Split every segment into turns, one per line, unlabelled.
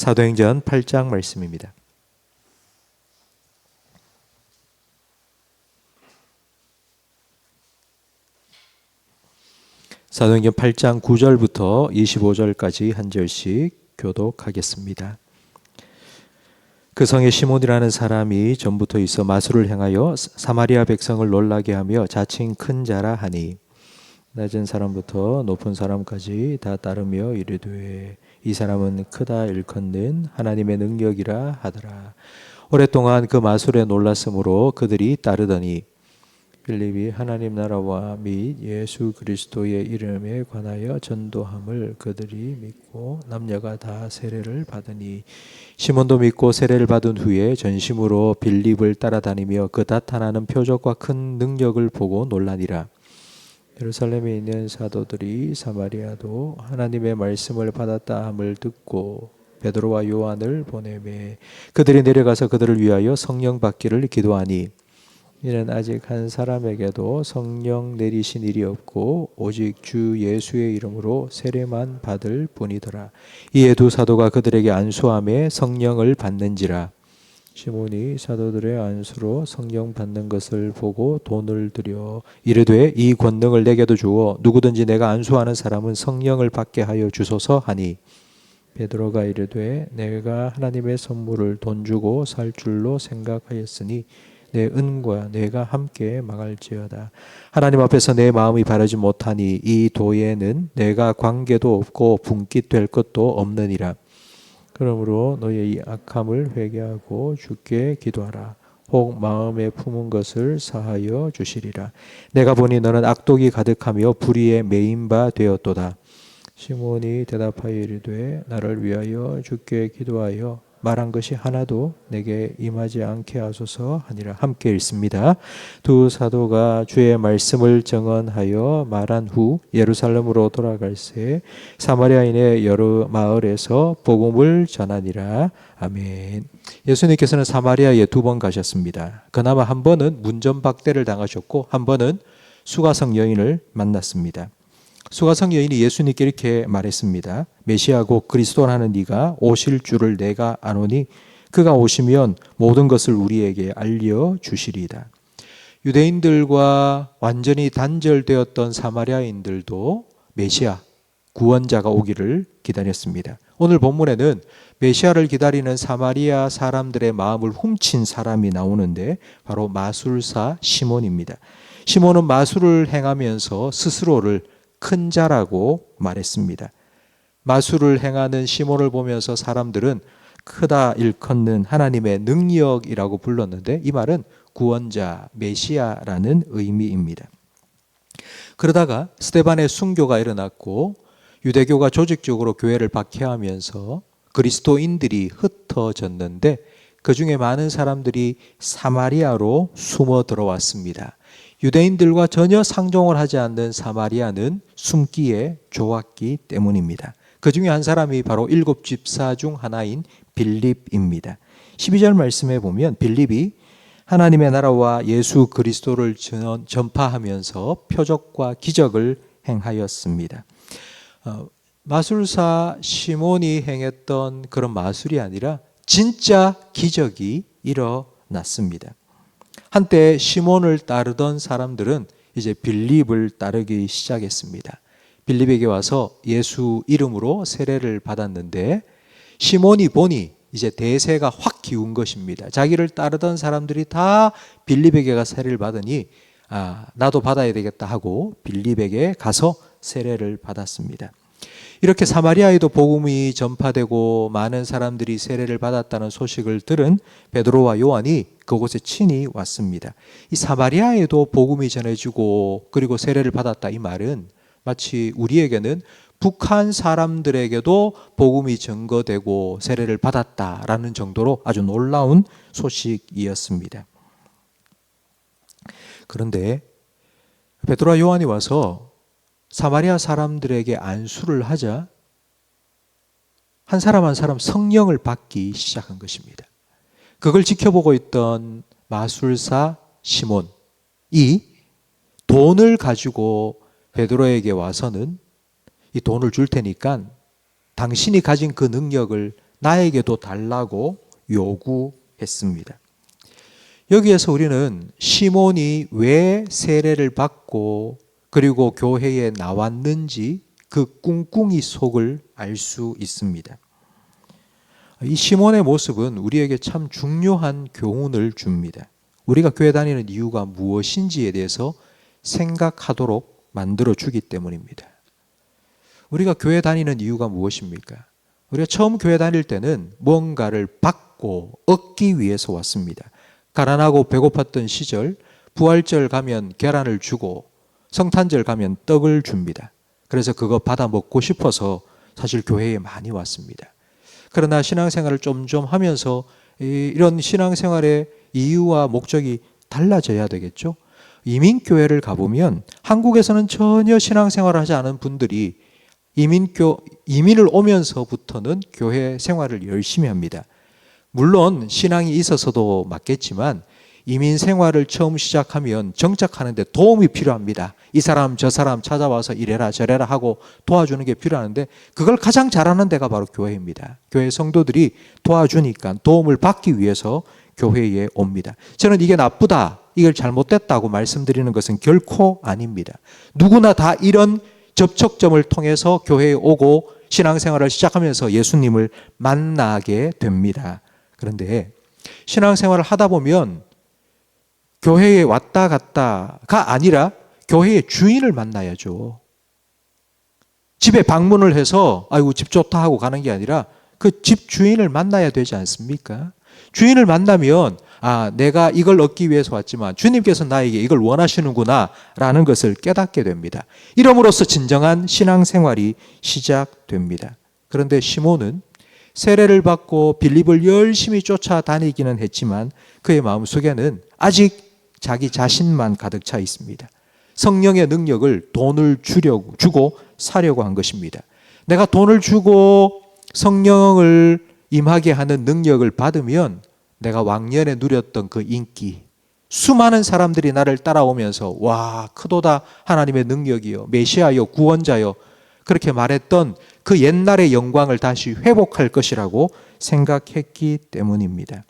사도행전 8장 말씀입니다. 사도행전 8장 9절부터 25절까지 한 절씩 교독하겠습니다. 그 성에 시몬이라는 사람이 전부터 있어 마술을 행하여 사마리아 백성을 놀라게 하며 자칭 큰 자라 하니 낮은 사람부터 높은 사람까지 다 따르며 이르되 이 사람은 크다 일컫는 하나님의 능력이라 하더라. 오랫동안 그 마술에 놀랐으므로 그들이 따르더니 빌립이 하나님 나라와 및 예수 그리스도의 이름에 관하여 전도함을 그들이 믿고 남녀가 다 세례를 받으니 시몬도 믿고 세례를 받은 후에 전심으로 빌립을 따라다니며 그 나타나는 표적과 큰 능력을 보고 놀라니라. 예루살렘에 있는 사도들이 사마리아도 하나님의 말씀을 받았다 함을 듣고 베드로와 요한을 보내매 그들이 내려가서 그들을 위하여 성령 받기를 기도하니 이는 아직 한 사람에게도 성령 내리신 일이 없고 오직 주 예수의 이름으로 세례만 받을 뿐이더라. 이에 두 사도가 그들에게 안수하며 성령을 받는지라. 시몬이 사도들의 안수로 성령 받는 것을 보고 돈을 들여 이르되 이 권능을 내게도 주어 누구든지 내가 안수하는 사람은 성령을 받게 하여 주소서 하니 베드로가 이르되 내가 하나님의 선물을 돈 주고 살 줄로 생각하였으니 내 은과 내가 함께 망할지어다. 하나님 앞에서 내 마음이 바르지 못하니 이 도에는 내가 관계도 없고 분깃될 것도 없느니라. 그러므로 너의 이 악함을 회개하고 주께 기도하라. 혹 마음에 품은 것을 사하여 주시리라. 내가 보니 너는 악독이 가득하며 불의에 매인 바 되었도다. 시몬이 대답하여 이르되 나를 위하여 주께 기도하여 말한 것이 하나도 내게 임하지 않게 하소서 하니라. 함께 읽습니다. 두 사도가 주의 말씀을 정언하여 말한 후 예루살렘으로 돌아갈새 사마리아인의 여러 마을에서 복음을 전하니라. 아멘. 예수님께서는 사마리아에 2번 가셨습니다. 그나마 한 번은 문전박대를 당하셨고 한 번은 수가성 여인을 만났습니다. 수가성 여인이 예수님께 이렇게 말했습니다. 메시아고 그리스도라는 네가 오실 줄을 내가 아노니 그가 오시면 모든 것을 우리에게 알려주시리이다. 유대인들과 완전히 단절되었던 사마리아인들도 메시아, 구원자가 오기를 기다렸습니다. 오늘 본문에는 메시아를 기다리는 사마리아 사람들의 마음을 훔친 사람이 나오는데 바로 마술사 시몬입니다. 시몬은 마술을 행하면서 스스로를 큰 자라고 말했습니다. 마술을 행하는 시몬을 보면서 사람들은 크다 일컫는 하나님의 능력이라고 불렀는데 이 말은 구원자, 메시아라는 의미입니다. 그러다가 스데반의 순교가 일어났고 유대교가 조직적으로 교회를 박해하면서 그리스도인들이 흩어졌는데 그 중에 많은 사람들이 사마리아로 숨어 들어왔습니다. 유대인들과 전혀 상종을 하지 않는 사마리아는 숨기에 좋았기 때문입니다. 그 중에 한 사람이 바로 7 집사 중 하나인 빌립입니다. 12절 말씀에 보면 빌립이 하나님의 나라와 예수 그리스도를 전파하면서 표적과 기적을 행하였습니다. 마술사 시몬이 행했던 그런 마술이 아니라 진짜 기적이 일어났습니다. 한때 시몬을 따르던 사람들은 이제 빌립을 따르기 시작했습니다. 빌립에게 와서 예수 이름으로 세례를 받았는데 시몬이 보니 이제 대세가 확 기운 것입니다. 자기를 따르던 사람들이 다 빌립에게 가 세례를 받으니 나도 받아야 되겠다 하고 빌립에게 가서 세례를 받았습니다. 이렇게 사마리아에도 복음이 전파되고 많은 사람들이 세례를 받았다는 소식을 들은 베드로와 요한이 그곳에 친히 왔습니다. 이 사마리아에도 복음이 전해지고 그리고 세례를 받았다 이 말은 마치 우리에게는 북한 사람들에게도 복음이 전거되고 세례를 받았다라는 정도로 아주 놀라운 소식이었습니다. 그런데 베드로와 요한이 와서 사마리아 사람들에게 안수를 하자 한 사람 한 사람 성령을 받기 시작한 것입니다. 그걸 지켜보고 있던 마술사 시몬이 돈을 가지고 베드로에게 와서는 이 돈을 줄 테니까 당신이 가진 그 능력을 나에게도 달라고 요구했습니다. 여기에서 우리는 시몬이 왜 세례를 받고 그리고 교회에 나왔는지 그 꿍꿍이 속을 알 수 있습니다. 이 시몬의 모습은 우리에게 참 중요한 교훈을 줍니다. 우리가 교회 다니는 이유가 무엇인지에 대해서 생각하도록 만들어주기 때문입니다. 우리가 교회 다니는 이유가 무엇입니까? 우리가 처음 교회 다닐 때는 뭔가를 받고 얻기 위해서 왔습니다. 가난하고 배고팠던 시절 부활절 가면 계란을 주고 성탄절 가면 떡을 줍니다. 그래서 그거 받아 먹고 싶어서 사실 교회에 많이 왔습니다. 그러나 신앙생활을 좀 하면서 이런 신앙생활의 이유와 목적이 달라져야 되겠죠. 이민교회를 가보면 한국에서는 전혀 신앙생활을 하지 않은 분들이 이민을 오면서부터는 교회 생활을 열심히 합니다. 물론 신앙이 있어서도 맞겠지만 이민 생활을 처음 시작하면 정착하는데 도움이 필요합니다. 이 사람 저 사람 찾아와서 이래라 저래라 하고 도와주는 게 필요한데 그걸 가장 잘하는 데가 바로 교회입니다. 교회 성도들이 도와주니까 도움을 받기 위해서 교회에 옵니다. 저는 이게 나쁘다, 이걸 잘못됐다고 말씀드리는 것은 결코 아닙니다. 누구나 다 이런 접촉점을 통해서 교회에 오고 신앙생활을 시작하면서 예수님을 만나게 됩니다. 그런데 신앙생활을 하다 보면 교회에 왔다 갔다가 아니라 교회의 주인을 만나야죠. 집에 방문을 해서 아이고 집 좋다 하고 가는 게 아니라 그 집 주인을 만나야 되지 않습니까? 주인을 만나면 내가 이걸 얻기 위해서 왔지만 주님께서 나에게 이걸 원하시는구나 라는 것을 깨닫게 됩니다. 이름으로써 진정한 신앙생활이 시작됩니다. 그런데 시몬은 세례를 받고 빌립을 열심히 쫓아다니기는 했지만 그의 마음속에는 아직 자기 자신만 가득 차 있습니다. 성령의 능력을 돈을 주고 사려고 한 것입니다. 내가 돈을 주고 성령을 임하게 하는 능력을 받으면 내가 왕년에 누렸던 그 인기, 수많은 사람들이 나를 따라오면서 와 크도다 하나님의 능력이요 메시아요 구원자요 그렇게 말했던 그 옛날의 영광을 다시 회복할 것이라고 생각했기 때문입니다.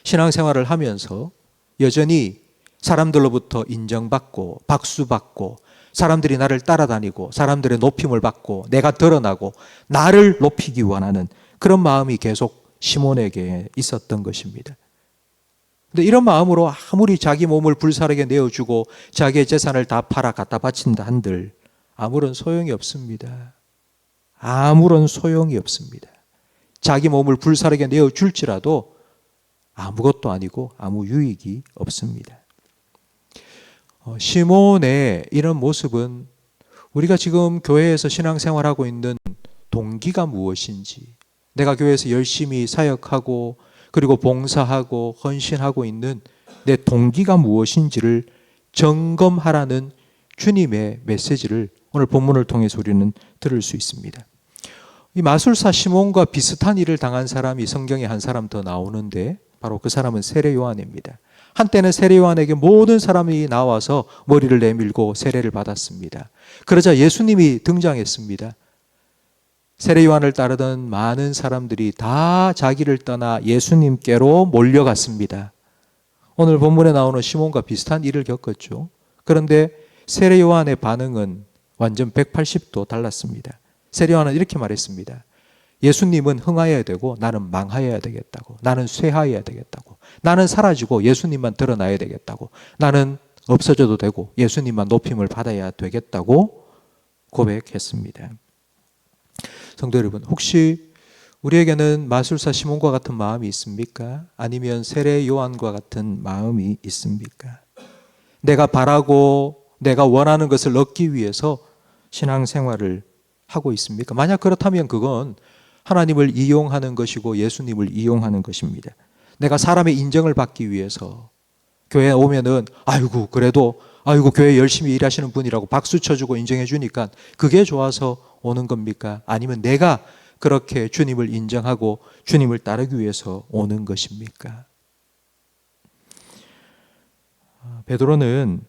신앙생활을 하면서 여전히 사람들로부터 인정받고 박수받고 사람들이 나를 따라다니고 사람들의 높임을 받고 내가 드러나고 나를 높이기 원하는 그런 마음이 계속 시몬에게 있었던 것입니다. 그런데 이런 마음으로 아무리 자기 몸을 불사르게 내어주고 자기의 재산을 다 팔아 갖다 바친다 한들 아무런 소용이 없습니다. 아무런 소용이 없습니다. 자기 몸을 불사르게 내어줄지라도 아무것도 아니고 아무 유익이 없습니다. 시몬의 이런 모습은 우리가 지금 교회에서 신앙생활하고 있는 동기가 무엇인지, 내가 교회에서 열심히 사역하고 그리고 봉사하고 헌신하고 있는 내 동기가 무엇인지를 점검하라는 주님의 메시지를 오늘 본문을 통해서 우리는 들을 수 있습니다. 이 마술사 시몬과 비슷한 일을 당한 사람이 성경에 한 사람 더 나오는데 바로 그 사람은 세례 요한입니다. 한때는 세례 요한에게 모든 사람이 나와서 머리를 내밀고 세례를 받았습니다. 그러자 예수님이 등장했습니다. 세례 요한을 따르던 많은 사람들이 다 자기를 떠나 예수님께로 몰려갔습니다. 오늘 본문에 나오는 시몬과 비슷한 일을 겪었죠. 그런데 세례 요한의 반응은 완전 180도 달랐습니다. 세례 요한은 이렇게 말했습니다. 예수님은 흥하여야 되고 나는 망하여야 되겠다고. 나는 쇠하여야 되겠다고. 나는 사라지고 예수님만 드러나야 되겠다고. 나는 없어져도 되고 예수님만 높임을 받아야 되겠다고 고백했습니다. 성도 여러분, 혹시 우리에게는 마술사 시몬과 같은 마음이 있습니까? 아니면 세례 요한과 같은 마음이 있습니까? 내가 바라고 내가 원하는 것을 얻기 위해서 신앙생활을 하고 있습니까? 만약 그렇다면 그건 하나님을 이용하는 것이고 예수님을 이용하는 것입니다. 내가 사람의 인정을 받기 위해서 교회에 오면은 그래도 교회 열심히 일하시는 분이라고 박수 쳐주고 인정해 주니까 그게 좋아서 오는 겁니까? 아니면 내가 그렇게 주님을 인정하고 주님을 따르기 위해서 오는 것입니까? 베드로는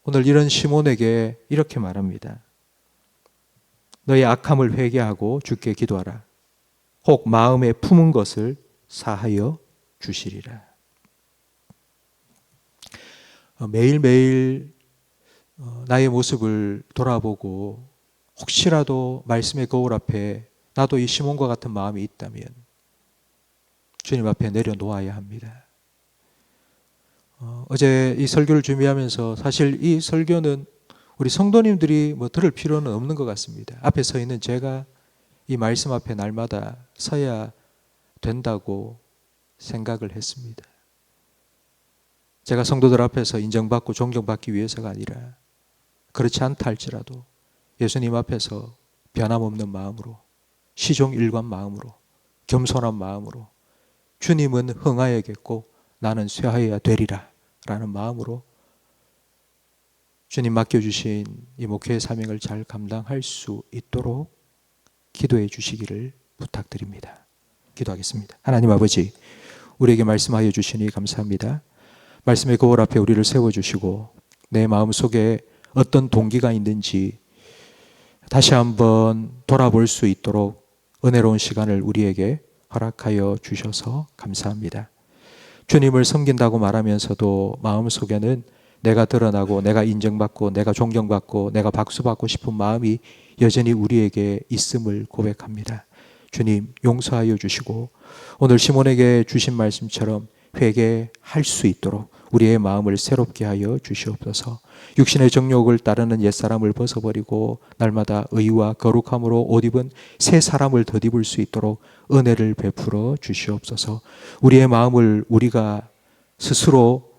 오늘 이런 시몬에게 이렇게 말합니다. 너의 악함을 회개하고 주께 기도하라. 혹 마음에 품은 것을 사하여 주시리라. 매일매일 나의 모습을 돌아보고 혹시라도 말씀의 거울 앞에 나도 이 시몬과 같은 마음이 있다면 주님 앞에 내려놓아야 합니다. 어제 이 설교를 준비하면서 사실 이 설교는 우리 성도님들이 들을 필요는 없는 것 같습니다. 앞에 서 있는 제가 이 말씀 앞에 날마다 서야 된다고 생각을 했습니다. 제가 성도들 앞에서 인정받고 존경받기 위해서가 아니라 그렇지 않다 할지라도 예수님 앞에서 변함없는 마음으로, 시종일관 마음으로, 겸손한 마음으로 주님은 흥하여야겠고 나는 쇠하여야 되리라 라는 마음으로 주님 맡겨주신 이 목회의 사명을 잘 감당할 수 있도록 기도해 주시기를 부탁드립니다. 기도하겠습니다. 하나님 아버지, 우리에게 말씀하여 주시니 감사합니다. 말씀의 거울 앞에 우리를 세워주시고 내 마음속에 어떤 동기가 있는지 다시 한번 돌아볼 수 있도록 은혜로운 시간을 우리에게 허락하여 주셔서 감사합니다. 주님을 섬긴다고 말하면서도 마음속에는 내가 드러나고 내가 인정받고 내가 존경받고 내가 박수받고 싶은 마음이 여전히 우리에게 있음을 고백합니다. 주님 용서하여 주시고 오늘 시몬에게 주신 말씀처럼 회개할 수 있도록 우리의 마음을 새롭게 하여 주시옵소서. 육신의 정욕을 따르는 옛사람을 벗어버리고 날마다 의와 거룩함으로 옷 입은 새 사람을 덧입을 수 있도록 은혜를 베풀어 주시옵소서. 우리의 마음을 우리가 스스로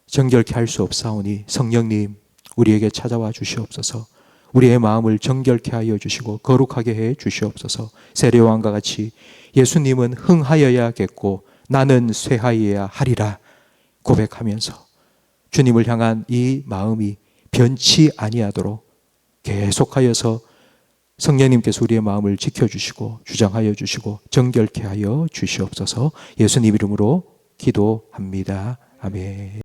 정결케 할 수 없사오니 성령님 우리에게 찾아와 주시옵소서. 우리의 마음을 정결케 하여 주시고 거룩하게 해 주시옵소서. 세례요한과 같이 예수님은 흥하여야겠고 나는 쇠하여야 하리라 고백하면서 주님을 향한 이 마음이 변치 아니하도록 계속하여서 성령님께서 우리의 마음을 지켜주시고 주장하여 주시고 정결케 하여 주시옵소서. 예수님 이름으로 기도합니다. 아멘.